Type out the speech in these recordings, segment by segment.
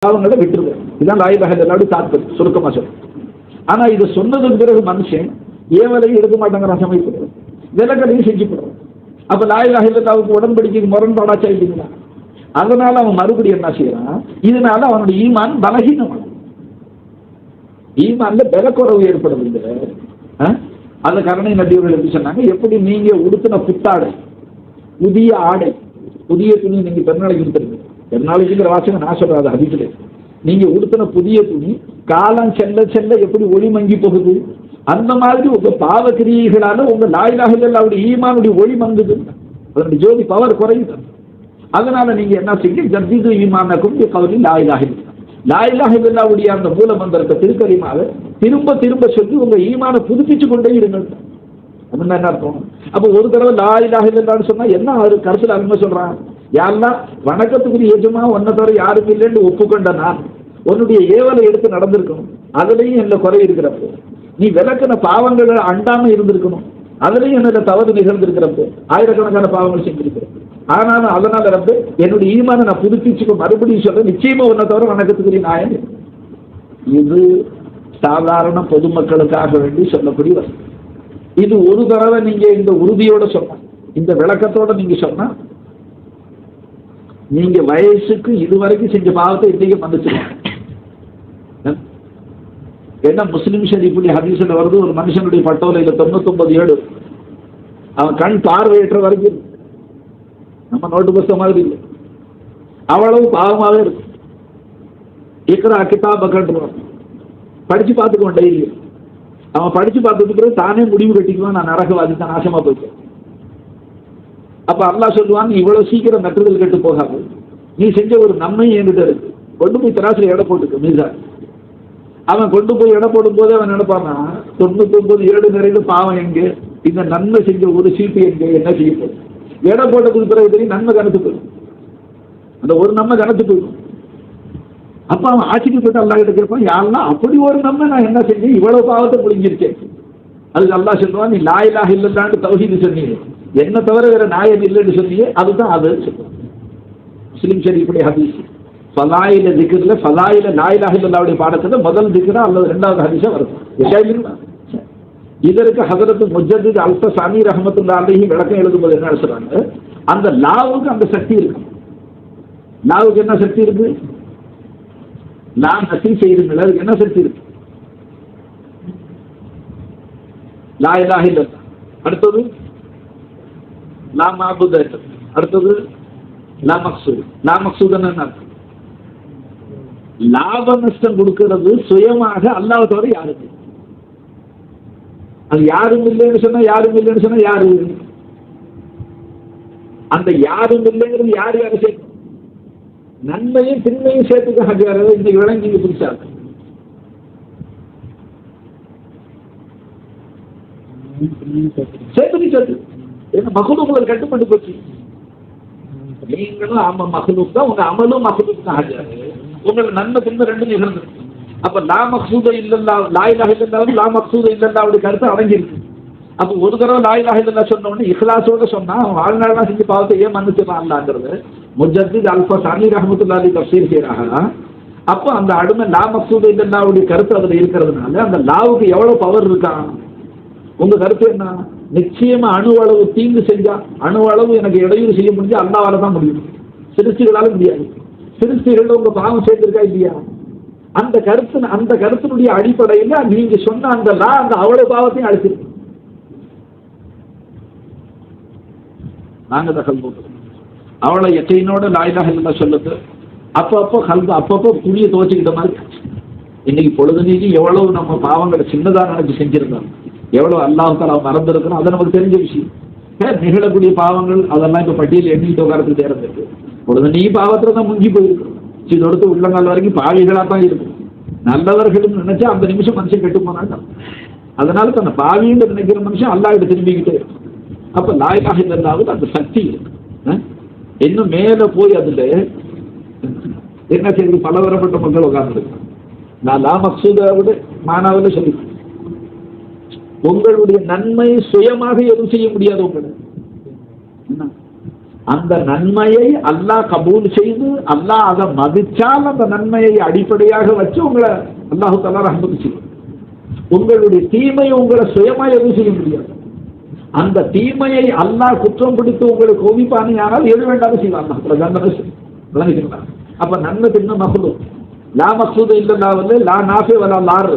பாவங்களை விட்டுருங்க. இதுதான் லா இலாஹா இல்லல்லாஹ்வுடைய தாத்பர்யம், சுருக்கமா சொல்றேன். ஆனா இது சொன்னதுக்கு பிறகு மனுஷன் ஏவலையும் எடுக்க மாட்டேங்கிறான், சமைப்பு விலகலையும் செஞ்சு போடுறான். அப்ப லா இலாஹா இல்லல்லாஹ்வுக்கு உடன்படிக்கைக்கு முரண்பாடா செய்யுங்களா? அதனால அவன் மறுபடியும் என்ன செய்யறான்? இதனால அவனுடைய ஈமான் பலகீனமான, ஈமான்ல பலக்குறவு ஏற்படுது. அந்த கருணை நபியவர்கள் எப்படி சொன்னாங்க, எப்படி நீங்க உடுத்தின புத்தாடை, புதிய ஆடை, புதிய துணி நீங்க பெருநாளைக்கு கொடுத்துருங்க. பெருநாளைக்குங்கிற வாசகம் நான் சொல்றாது ஹதீஸ்ல. நீங்க உடுத்தின புதிய துணி காலம் செல்ல செல்ல எப்படி ஒளி மங்கி போகுது, அந்த மாதிரி உங்க பாவ கிரியைகளால உங்க லா இலாஹா இல்லல்லாஹ்வுடைய ஈமானுடைய ஒளி மங்குது, அதனுடைய ஜோதி பவர் குறையுது. அதனால நீங்க என்ன செய்யுங்க, ஜதீது ஈமானக்கும் கௌலி லா இலாஹா இல்லல்லாஹ், லா இலாஹா இல்லல்லாஹ்வுடைய அந்த மூல மந்திரத்தை திருக்கரிமாவை திரும்ப திரும்ப சொல்லி உங்க ஈமானை புதுப்பிச்சு கொண்டே இருங்கள். அப்படின்னா என்ன அர்த்தம்? அப்ப ஒரு தடவை லா இலாஹா இல்லல்லாஹ்னு சொன்னா என்ன ஒரு கருத்துல அருமை சொல்றான், யாரெல்லாம் வணக்கத்துக்குரிய எஜமா ஒன்ன தவிர யாரும் இல்லைன்னு ஒப்புக்கொண்ட நான் உன்னுடைய ஏவலை எடுத்து நடந்திருக்கணும், அதுலயும் என்ன குறை இருக்கிறப்போ, நீ விளக்கின பாவங்களை அண்டாம இருந்திருக்கணும், அதுலயும் என்னோட தவறு நிகழ்ந்திருக்கிறப்போ, ஆயிரக்கணக்கான பாவங்கள் செஞ்சிருக்கிறேன். ஆனாலும் அதனால ரப்பு என்னுடைய ஈமானை நான் புதுப்பிச்சுக்க மறுபடியும் சொல்றேன், நிச்சயமா ஒன்ன தவிர வணக்கத்துக்குரிய நாயன். இது சாதாரண பொதுமக்களுக்காக வேண்டி சொல்லக்கூடிய வசதி. இது ஒரு தடவை நீங்க இந்த உறுதியோட சொன்ன, இந்த விளக்கத்தோட நீங்க சொன்னா, நீங்க வயசுக்கு இதுவரைக்கும் செஞ்ச பாவத்தை இன்னைக்கு மன்னிச்சுக்கலாம். என்ன முஸ்லிம் ஷரீஃபுடைய ஹதீஸ்ல வருது, ஒரு மனுஷனுடைய பட்டோலையில 99 அவன் கண் பார்வையற்ற வரைக்கும், நம்ம நோட்டு புஸ்தகம் மாதிரி இல்லை, அவ்வளவு பாவமாவே இருக்கு. இக்ரா கிதாபக்கன்றான், படிச்சு பார்த்துக்குவான் டெய்லி. அவன் படிச்சு பார்த்ததுக்கு பிறகு தானே முடிவு கட்டிக்குவான், நான் நரகவாதி தான், நாசமா போயிட்டேன். அப்ப அல்லாஹ் சொல்லுவான், இவ்வளவு சீக்கிரம் நட்டுதல் கெட்டு போகாது, நீ செஞ்ச ஒரு நன்மை என்கிட்ட இருக்கு, கொண்டு போய் தராசில எடை போட்டுக்க மீசான். அவன் கொண்டு போய் எடை போடும் போது அவன் நினைப்பானா, 99 நிறைந்த பாவம் எங்க, இந்த நன்மை செஞ்ச ஒரு சீட்டு எங்க, என்ன செய்ய போகுது? எடை போட்டதுக்கு பிறகு தெரியும் நன்மை கணத்து போயிடும், அந்த ஒரு நன்மை கணத்து போயிடும். அப்ப அவன் ஆச்சரியப்பட்டு அல்லாஹ் கிட்ட கேட்பான், யாரெல்லாம் அப்படி ஒரு நன்மை நான் என்ன செஞ்சேன், இவ்வளவு பாவத்தை புரிஞ்சிருக்கேன். அதுக்கு அல்லாஹ் சொல்லுவான், நீ லா இலாஹா இல்லல்லாஹ்னு தௌஹீத் சொன்னீங்க, என்ன தவிர வேற நாயன் இல்லைன்னு சொன்னீங்க, அதுதான் அது சொல்லுவான். முஸ்லிம் ஷரீஃபுடைய ஹதீஸ் ஃபலாயில திக்ர்ல, ஃபலாயில லா இலாஹா இல்லல்லாஹ்வுடைய பாடத்துல முதல் திக்ரா அல்லது இரண்டாவது ஹதீஸா வருது. இதற்கு ஹஜரத் முஜத்தித் அல்ஃபசானி ரஹ்மத்துல்லாஹி அலைஹி விளக்கம் எழுதும்போது என்ன சொல்றாங்க, அந்த லாவுக்கு அந்த சக்தி இருக்கு. லாவுக்கு என்ன சக்தி இருக்கு? லா நசி செய்யுதுங்களா, அதுக்கு என்ன சக்தி இருக்கு? லா இலாஹா இல்லல்லாஹ், அடுத்தது லா மாபூத, அடுத்தது லா மக்சூத். லா மக்சூத்னா என்ன? லாப நஷ்டம் கொடுக்கிறது சுயமாக அல்லாஹ் தவிர யாருக்கு. அது யாரும் இல்லைன்னு சொன்னா, யாரும் இல்லைன்னு சொன்னா யாரு? அந்த யாரும் இல்லைங்கிறது யார் யாரை சேர்க்கும்? நன்மையும் திண்மையும் சேர்த்துக்காக இன்னைக்கு விளங்கி பிடிச்சா சேர்த்து என்ன மகுலூக்கள் கட்டுப்பட்டு போச்சு. நீங்களும் ஆமா மகுலூக் தான், உங்க அமலும் மகுலூக் தான், உங்களுக்கு நன்மை தின்மை ரெண்டும் நிகழ்ந்து. அப்ப லா மக்சூத இல்லல்லாஹ், லா இலாஹா இல்லல்லாஹ் லா மக்சூத இல்லல்லாஹ்வுடைய கருத்து அடங்கியிருக்கு. அப்ப ஒரு தடவை லா இலாஹா இல்லல்லாஹ் சொன்ன உடனே இஹ்லாஸோட சொன்னா அவன் வாழ்நாளா செஞ்ச பாவத்தை ஏன் மன்னிச்சிடலாம்ங்கிறது முஜத்தித் அல்ஃபசானி ரஹ்மத்துல்லாஹி அலைஹி தஃப்சீர் செய்றாங்க. அப்ப அந்த அடிமை லா மக்சூத இல்லல்லாஹ்வுடைய கருத்து அதுல இருக்கிறதுனால அந்த லாவுக்கு எவ்வளவு பவர் இருக்கான்? உங்க கருத்து என்ன? நிச்சயமா அணுவளவு தீங்கு செஞ்சா, அணுவளவு எனக்கு இடையூறு செய்ய முடிஞ்சா அல்லாஹ்வால தான் முடியும், சிருஷ்டிகளால முடியாது. சிருஷ்டிகள் உங்க பாவம் சேர்ந்திருக்கா இல்லையா? அந்த கருத்தினுடைய அடிப்படையில் நீங்க சொன்ன அந்த லா அந்த அவ்வளவு பாவத்தையும் அழிச்சிருக்கு. நாங்க தான் கல்வி அவளை எச்சையினோட லா இலாஹா இல்லல்லாஹ் சொல்லுது. அப்பப்போ துணியை துவச்சிக்கிட்ட மாதிரி இன்னைக்கு பொழுது நீங்க எவ்வளவு நம்ம பாவங்களை சின்னதா நினைச்சு செஞ்சிருந்தோம், எவ்வளவு அல்லாஹ் தஆலா மறந்துருக்கணும், அது நமக்கு தெரிஞ்ச விஷயம். நிகழக்கூடிய பாவங்கள் அதெல்லாம் இப்ப பட்டியல் எண்ணிட்டு உட்காரத்துக்கு தேர்ந்தெடுத்து பொழுது நீ பாவத்துல தான் முங்கி போயிருக்கணும். இதோடு உள்ளங்கால் வரைக்கும் பாவிகளா தான் இருக்கும். நல்லவர்களும் நினைச்சா அந்த நிமிஷம் மனுஷன் கெட்டு போனாங்க. அதனால தன்னை பாவின்னு நினைக்கிற மனுஷன் அல்லாஹ் கிட்ட திரும்பிக்கிட்டே இருக்கும். அப்ப லா இலாஹா இல்லல்லாஹ்வுக்கு அந்த சக்தி இருக்கு. இன்னும் மேல போய் அதுல என்ன செய்யுது, பலதரப்பட்ட மக்கள் உட்கார்ந்து நான் லா மக்சூத விட மானாவில் சொல்லி, உங்களுடைய நன்மை சுயமாக எதுவும் செய்ய முடியாது. உங்களுக்கு அந்த நன்மையை அல்லாஹ் கபூல் செய்து அல்லாஹ் அதை மதிச்சால் அந்த நன்மையை அடிப்படையாக வச்சு உங்களை அல்லாஹு தஆலா ரஹ்மத் செய்யும். உங்களுடைய தீமையை உங்களை சுயமா எதுவும் செய்ய முடியாது. அந்த தீமையை அல்லாஹ் குற்றம் பிடித்து உங்களுக்கு கோபிப்பானியானால் எது வேண்டாலும் செய்வாங்க. அப்ப நன்மை தின்ன மஹ்லூக் லா மக்சூது இல்லல்லா லா நாஃபி வலா லார்,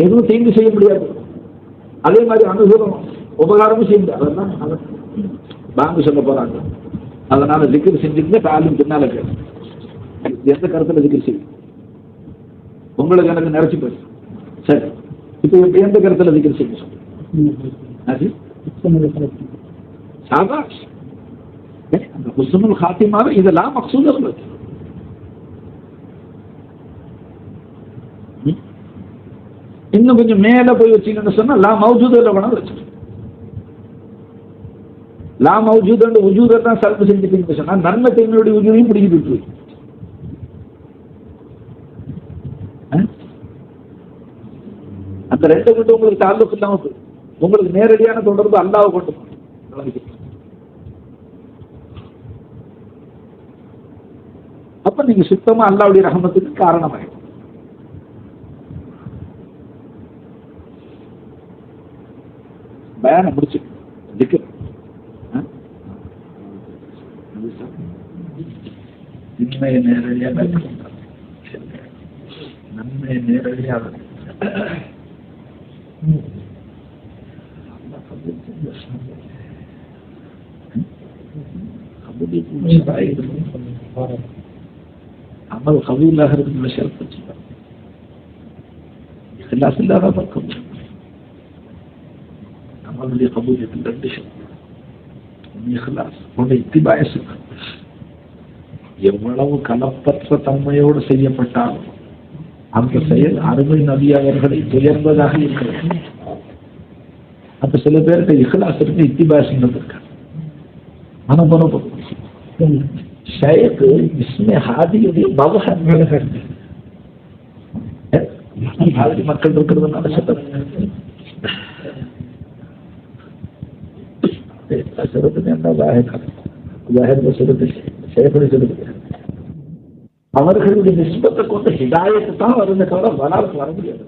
எதுவும் தீங்கு செய்ய முடியாது. அதே மாதிரி அனுகூலம் உபகாரமும் செய்ய முடியாது. அதெல்லாம் பாங்கு சொல்ல போறாங்க. அதனால திக்ர் செஞ்சுட்டு தாலும் பின்னால எந்த கருத்துல திக்ர் செய்யும் உங்களுக்கு எனக்கு நிறைச்சு போயிடும். சரி, இப்போ எந்த கருத்துல திக்ர் செய்ய சாபாஷ், அந்த ஹுஸ்னுல் காத்திமாவை இதெல்லாம் மக்சூத் உள்ளது. இன்னும் கொஞ்சம் மேல போய் வச்சீங்கன்னு சொன்னா லா மௌஜூதுல வேணாலும் வச்சுட்டு லா மௌஜூத் உஜூதை தான் சர்வ செஞ்சுட்டீங்கன்னு சொன்னா நன்மை தீமையுடைய உஜூதையும் பிடிக்கிட்டு விட்டு அந்த ரெண்டை விட்டு உங்களுக்கு தாழ்வு இல்லாம போய் உங்களுக்கு நேரடியான தொடர்பு அல்லாஹ்வை கொண்டு அப்ப நீங்க சுத்தமா அல்லாஹ்வுடைய ரஹமத்துக்கு காரணமாயிடும். பயானை முடிச்சு நன்மையை நேரடியாக நன்மையை நேரடியாக அமல் கபூலாக இருக்கிற ஷரத்து இஹ்லாஸ் இல்லாத பக்கம் அமலுடைய கபூலியத்தில் ரெண்டு ஷரத்து. இஹ்லாஸ் உன்னுடைய இத்திபாய சுகம் எவ்வளவு கலப்பற்ற தன்மையோடு செய்யப்பட்டாலும் அந்த செயல் அருமை நபி அவர்களை உயர்ந்ததாக இருக்கிறது. அப்ப சில பேருக்கு இஹ்லாஸ் இருக்கு, இத்திபாய சுன்னத் இருக்கு. அனுபவம் ஷேக் इसमें ஹாதியுடைய பவஹன் ஹாதி மக்கள் இருக்கிறதுனால சத்தம் அவர்களுடைய நிஸ்பத்தை கொண்டு ஹிதாயத்தை தான் வருந்த தவிர வராது வர முடியாது.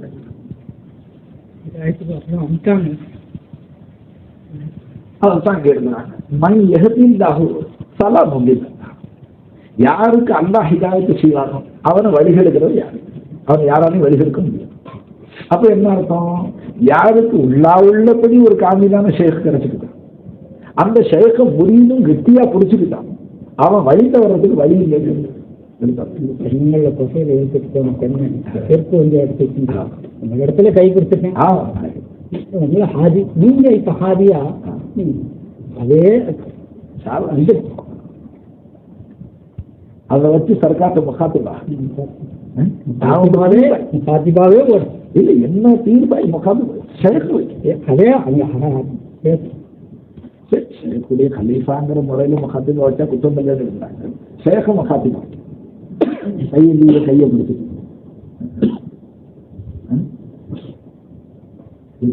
அதுதான் கேட்கிறாங்க. மண் எகதில்லாஹு சலா முந்தில், யாருக்கு அல்லாஹ் ஹிதாயத்தை செய்வானோ அவனை வழிகெடுக்கிறது யாரு? அவன் யாராலையும் வழிகெடுக்க முடியாது. அப்ப என்ன அர்த்தம்? யாருக்கு உள்ளபடி ஒரு காமிலான ஷேக் கிடைச்சிக்கிட்டான், அந்த ஷேக்கை முறியும் கெட்டியா பிடிச்சிக்கிட்டான், அவன் வழிந்த வர்றதுக்கு வழி இல்லை. இடத்துல கை கொடுத்துட்டேன் ஹாதி. நீங்க இப்ப ஹாதியா அதே அதை வச்சு சர்க்காத்த முகாத்துவா இல்லை என்ன தீர்ப்பாய் முகாத்து அதே ஷேக்குடைய கலீஃபாங்கிற முறையில முகாத்திமா வச்சா குற்றம் பண்ணிட்டு இருந்தாங்க. ஷேக முகாத்திமா கையை கையை பிடிச்சிட்டு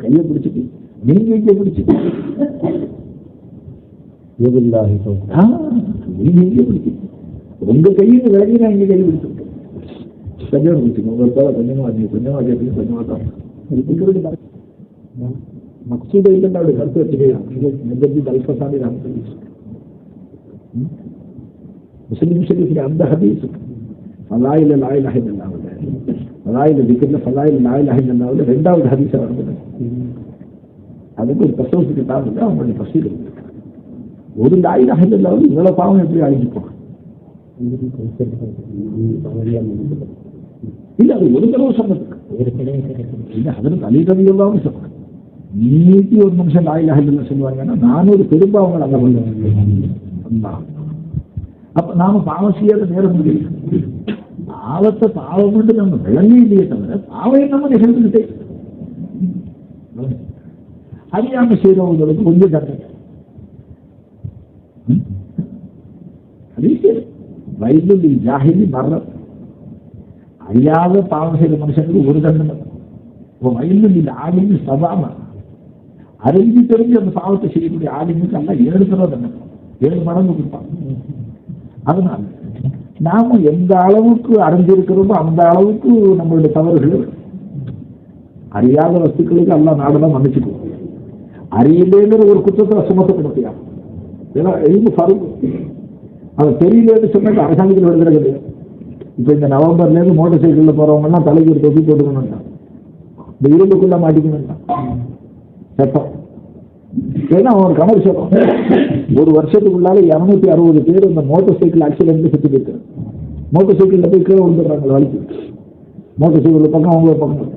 கையை பிடிச்சிட்டு நீங்க இங்கே பிடிச்சிட்டு நீங்க இங்கே பிடிச்சிட்டு உங்க கையில் விலகி நான் இங்கே கை பிடிச்சிருக்கேன். கொஞ்சம் பிடிச்சிக்கோ, உங்க போல கொஞ்சமா கொஞ்சமா கொஞ்சமா தான் மக்சூத இல்லைன்னு அவருடைய கருத்து வச்சுக்கலாம். அல்பசாமி முஸ்லிம் ஷரீஃபில் அந்த ஹதீஸ் ஃபலாயில லா இலாஹ இல்லல்லாஹ் ஃபலாயில திக்ர்ல ஃபலாயில லா இலாஹ இல்லல்லாஹ் ரெண்டாவது ஹதீஸா வருது. அதுக்கு ஒரு தஸ்ஸவுஃப் கிதாப் இருக்கு, அவங்களுடைய தஃசீர் இருக்கு. ஒரு லா இலாஹ இல்லல்லாஹ் இவ்வளவு பாவம் எப்படி அழிஞ்சு போகும்? இல்ல அது ஒரு தடவை சொன்னதுக்கு இல்லை, அதற்கு அலிரதியெல்லாம் சொல்றேன். நீட்டி ஒரு நிமிஷம் லா இலாஹ இல்லல்லாஹ் சொல்லுவாங்கன்னா 400 பெரும்பாவங்கள் அங்க பண்ணுவாங்க. அப்ப நாம பாவம் செய்யாத நேரம் முடியல. பாவத்தை பாவம் கொண்டு நம்ம விளங்க இல்லையே தவிர பாவம் நம்ம நிகழ்ந்துகிட்டே அறியாம செய்தவங்களுக்கு கொஞ்சம் தண்டனை. வயது ஜாகிலி மரண அறியாத பாவம் செய்த மனுஷனுக்கு ஒரு தண்டனை. வயது இந்த ஆளுமை சபாம அறிஞ்சு தெரிஞ்சு அந்த பாவத்தை செய்யக்கூடிய ஆளுமைக்கு எல்லாம் 7 தடவை தண்டனை. 7 மடங்கு கொடுப்பான். அதனால நாம எந்த அளவுக்கு அறிஞ்சிருக்கிறோமோ அந்த அளவுக்கு நம்மளுடைய தவறுகள். அறியாத வஸ்துக்களுக்கு எல்லாம் நாடுதான் மன்னிச்சுக்குவோம். அறியலேங்கிற ஒரு குற்றத்தை சுமத்தப்படுத்தியா இது பருவம். அது தெரியலன்னு சொன்னா அரசாங்கத்தில் விடுதலை கிடையாது. இப்ப இந்த நவம்பர்ல மோட்டார் சைக்கிள்ல போறவங்க எல்லாம் தலைக்கு ஒரு தொப்பி போட்டுக்கணும், இந்த இரும்புக்குள்ள மாட்டிக்கணும் சட்டம். ஏன்னா அவன் கமர்ஷியல் ஒரு வருஷத்துக்குள்ளால 260 பேர் இந்த மோட்டார் சைக்கிள் ஆக்சிடென்ட்ல செத்து போயிருக்காங்க. மோட்டார் சைக்கிள்ல போய் கீழே விழுந்துடுறாங்க வலிக்கு. மோட்டார் சைக்கிள் பக்கம் அவங்க பக்கம்.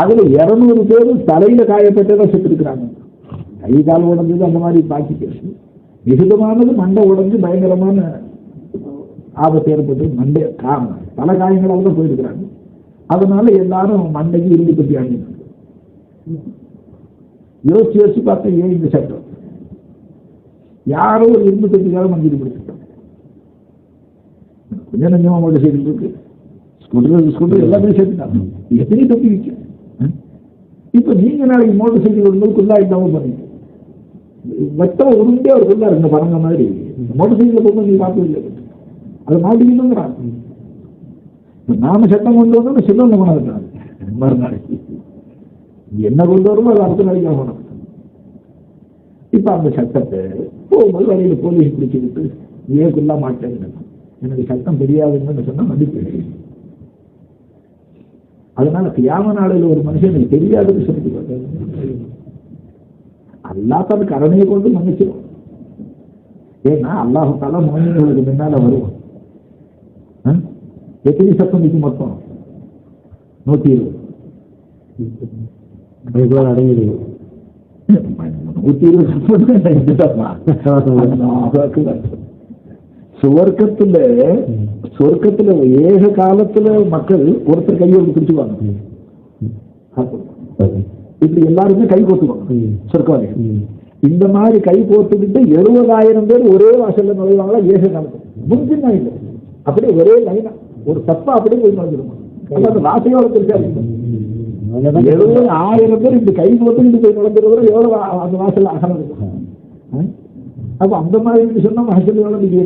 அதுல 200 பேர் தலையில காயப்பட்டதான் செத்து இருக்கிறாங்க. கை கால் உடஞ்சது அந்த மாதிரி பாக்கி பேசு. மிகுதமானது மண்டை உடஞ்சு பயங்கரமான ஆபத்து ஏற்பட்டு மண்டை பல காயங்களால் தான் போயிருக்கிறாங்க. அதனால எல்லாரும் மண்டைக்கு இறுதி பற்றி அணிங்க. யோசிச்சு யோசிச்சு பார்த்தா ஏன் இந்த சட்டம் யாரோ ஒரு 25 மஞ்சள் பிடிச்சிட்டாங்க. கொஞ்சம் நஞ்சமா மோட்டர் சைக்கிள் இருக்கு, ஸ்கூட்டர் எல்லாமே சேர்த்துட்டாங்க. எத்தனை தொப்பி விற்கும். இப்ப நீங்க நாளைக்கு மோட்டர் சைக்கிள் வரும்போது குள்ளா இல்லாம பண்ணீங்க வெட்டம் உருண்டே ஒரு குள்ளா இருந்த பரங்க மாதிரி மோட்டர் சைக்கிள் போக நீங்க பார்த்தது அது மாட்டிக்கணுங்கிறாங்க. நாம சட்டம் கொண்டு வந்தோம் சில்லு பண்ண மறுநாளைக்கு என்ன கொண்டு வருமோ அது அடுத்த நாளைக்கு ஆகணும். இப்ப அந்த சட்டத்தை போகும்போது வரையில போலீஸ் பிடிச்சுக்கிட்டு ஏக்குள்ளா மாட்டேங்க எனக்கு சட்டம் தெரியாதுன்னு சொன்னா மதிப்பு. அதனால கியாம நாளில் ஒரு மனுஷன் எனக்கு தெரியாதுன்னு சொல்லிட்டு அல்லாஹ் தன் கருணையை கொண்டு மன்னிச்சிடும். ஏன்னா அல்லாஹு தாலா மோனிகளுக்கு முன்னால வருவான். எத்தனை சட்டம் நிற்கும் மொத்தம் 120 அடங்கிடுங்க. 120 சொர்க்கத்துல ஏக காலத்துல மக்கள் ஒருத்தர் கையோடு பிடிச்சுவாங்க. இப்படி எல்லாருமே கை கோத்துவாங்க சொர்க்கவாதி. இந்த மாதிரி கை கோத்துக்கிட்டு 70,000 பேர் ஒரே வாசல்ல நுழைவாங்களா ஏக காலத்துல. முடிஞ்சுன்னா இல்லை, அப்படியே ஒரே லைனா ஒரு தப்பா அப்படியே போய் நுழைஞ்சிருமா. அந்த வாசையோட பெருசாரு 70,000 பேர் இப்படி கை கோத்துக்கிட்டு போய் நுழைஞ்சிருக்கிற எவ்வளவு அந்த வாசல்ல அகலம் இருக்கும். அப்ப அந்த மாதிரி சொன்னா வாசலையோட நீங்க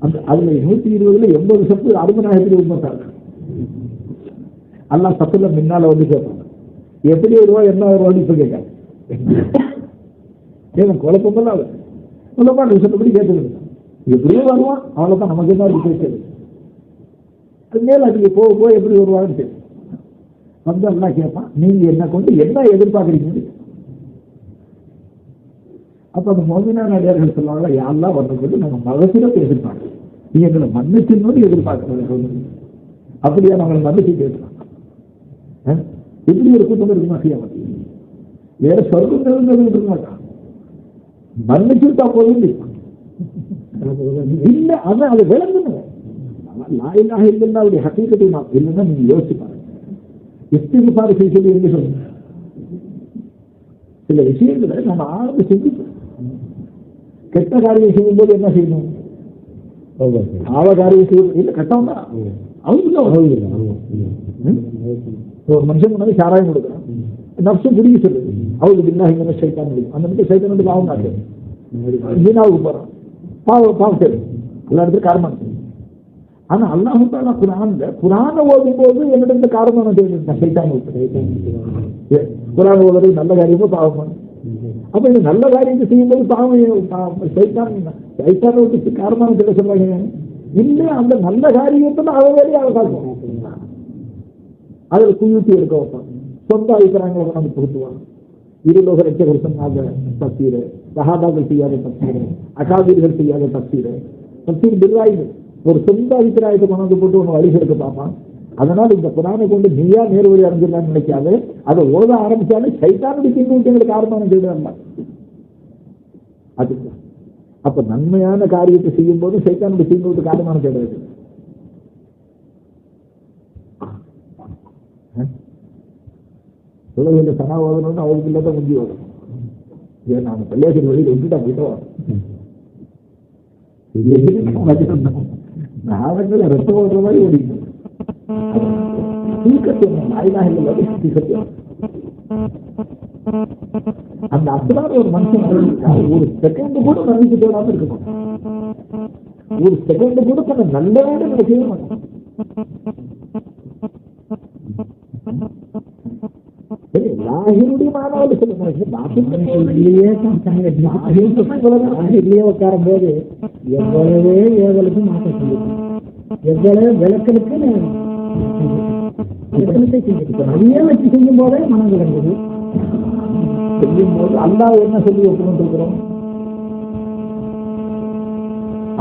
அந்த அதுல 120ல 80 சப்பு அருமநாயகத்தில் உண்மைத்தாங்க. எல்லாம் சத்துல முன்னால வந்து கேட்பாங்க எப்படி வருவா என்ன வருவான்னு இப்ப கேட்காங்க. ஏன் குழப்பமெல்லாம் சொல்லப்பா விஷயப்படி கேட்டுருங்க. எப்படியோ வருவான் அவ்வளவுதான், நமக்கு என்ன பேசுறது. அது மேல அதுக்கு போக போக எப்படி வருவான்னு தெரியும். வந்து எல்லாம் கேட்பான் நீங்க என்ன கொண்டு என்ன எதிர்பார்க்குறீங்க. அப்ப அந்த மோதினா நடிகர்கள் சொல்லுவாங்க யாரெல்லாம் வர்றது நம்ம மகசிரத்தை எதிர்பார்க்கணும், நீ எங்களை மன்னிச்சுன்னு எதிர்பார்க்கறது. அப்படியா நம்மளை மன்னிச்சு கேட்கலாம். இப்படி ஒரு கூட்டம் இருக்குமா செய்ய வேற சொர்க்கம் இருக்க மாட்டான். மன்னிச்சுட்டா போதும் இல்ல. அதான் அதை விளங்குங்க. லாயிலாக இல்லைன்னா அவருடைய ஹக்கீக்கத்தை நான் இல்லைன்னா நீங்க யோசிச்சு பாருங்க. இஸ்திக்ஃபார் செய்ய என்ன சொல்லுங்க. சில விஷயங்களை நம்ம ஆழ்ந்து சிந்திக்கணும். கெட்ட காரியம் செய்யும் போது என்ன செய்யணும், பாவ காரியம் செய்யும் இல்ல கட்டம் தான் அவங்க. ஒரு மனுஷன் முன்னாடி சாராயம் கொடுக்குறான், நப்சும் குடிக்க சொல்லுது அவளுக்கு பின்னாங்க சைத்தான் முடியும். அந்த மட்டும் சைத்தான் வந்து பாவம் நாட்டு மீனாவுக்கு போறான் பாவம் செய்யும் எல்லா இடத்துல காரணம். ஆனா அல்லாஹ் தஆலா குர்ஆனை ஓதும் போது என்னிடம் காரணம் செய்யணும் சைத்தான் குர்ஆன் ஓதுறது நல்ல காரியமோ பாவமா. அப்ப இந்த நல்ல காரியத்தை செய்யும்போது பாவம் சைத்தான விட்டு காரணம் சொல்ல சொல்றாங்க. இல்ல அந்த நல்ல காரியத்தை அவன் வேலையை அவன் காட்டுவான். அதுல குயூட்டி எடுக்க வைப்பான், சொந்த அபிப்பிராயங்களை நம்ம புகுத்துவான். இருலோக ரட்சகர் சொன்னாங்க தப்சீர், சஹாபாக்கள் செய்யாத தப்சீர், அகாபீர்கள் செய்யாத தப்சீர் பிர்ராயிகள் ஒரு சொந்த அபிப்பிராயத்தை கொண்டாந்து போட்டு ஒன்று வழி எடுக்க பார்ப்பான். அதனால இந்த குர்ஆனை கொண்டு நீயா நேர்வழி அடைஞ்சிடலாம்னு நினைக்காது. அதை ஓத ஆரம்பிச்சாலும் சைத்தானுடைய தீங்குகளுக்கு காரணமான செய்யலாம். அதுக்கு அப்ப நன்மையான காரியத்தை செய்யும் போது சைத்தானுடைய தீங்குகளுக்கு காரணமான செய்யாது. உலகில் சனாவாதம் அவருக்கு இல்லாத முந்தி வரும். ஏன் நாம பள்ளியாசல் வழியில் விட்டுட்டா போயிட்டோம். நாவங்கள் ரத்த ஓடுற மாதிரி ஓடிக்கணும். தீக்கத்தை நாயிலாக அந்த அசலான ஒரு மனுஷன் ஒரு செகண்ட் கூட நம்பிக்கை தோடாம இருக்கணும். ஒரு செகண்ட் கூட தன்னை நல்லவேன்னு நினைக்கவே மாட்டோம். லாகிருடைய மாணவர்கள் சொல்லுங்க உட்காரும் போது எவ்வளவே ஏவலுக்கு மாற்றம் செஞ்சிருக்கோம், எவ்வளவு விளக்கலுக்கு நிறைய வச்சு செய்யும் போதே மனம் கிடந்தது. செய்யும் போது அல்லாஹ் என்ன சொல்லி ஒப்புக்கொண்டு இருக்கிறோம்?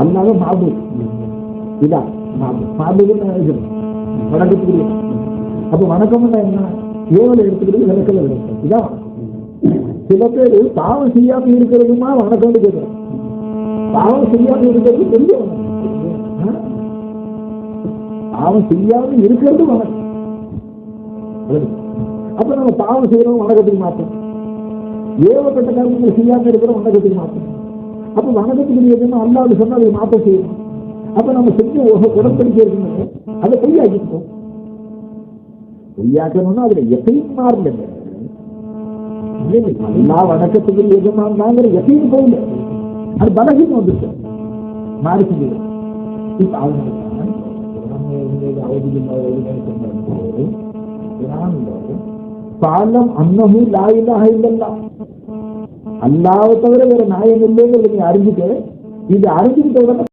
அல்லாஹ் மாபு இதா மாபுன்னு வணக்கத்துக்குரிய. அப்ப வணக்கம்னா என்ன? ஏவலை எடுத்துக்கிறது விளக்கல இதான். சில பேர் பாவம் செய்யாம இருக்கிறதுமா வணக்கம் கேட்கிறோம். பாவம் செய்யாம இருக்கிறது பெரிய வணக்கம். பாவம் செய்யாம இருக்கிறது வணக்கம். அப்ப நம்ம பாவம் செய்யறோம் வணக்கத்துக்கு மாற்றோம். ஏவப்பட்ட காரணங்கள் செய்யாம இருக்கிறோம் வணக்கத்துக்கு மாற்றோம். அப்ப வணக்கத்துக்கு எதுனா அல்லாஹ் சொன்னா அதை மாற்றம் செய்யணும். அப்ப நம்ம செஞ்ச உடன்படிக்கை இருக்கணும், அதை பொய்யாக்கிட்டோம். பொய்யாக்கணும்னா அதுல எதையும் மாறல. எல்லா வணக்கத்துக்கு எதுனாங்கிற எதையும் போயில அது பலகீனம் வந்துச்சு மாறி செஞ்சது. இப்ப பாலம் அன்னமும் லாயிலாக இல்லல்லா, அல்லாஹ்வை தவிர வேற நாயம் இல்லைங்கிறது நீ அறிஞ்சுக்க. இது அறிஞ்சுக்கிட்ட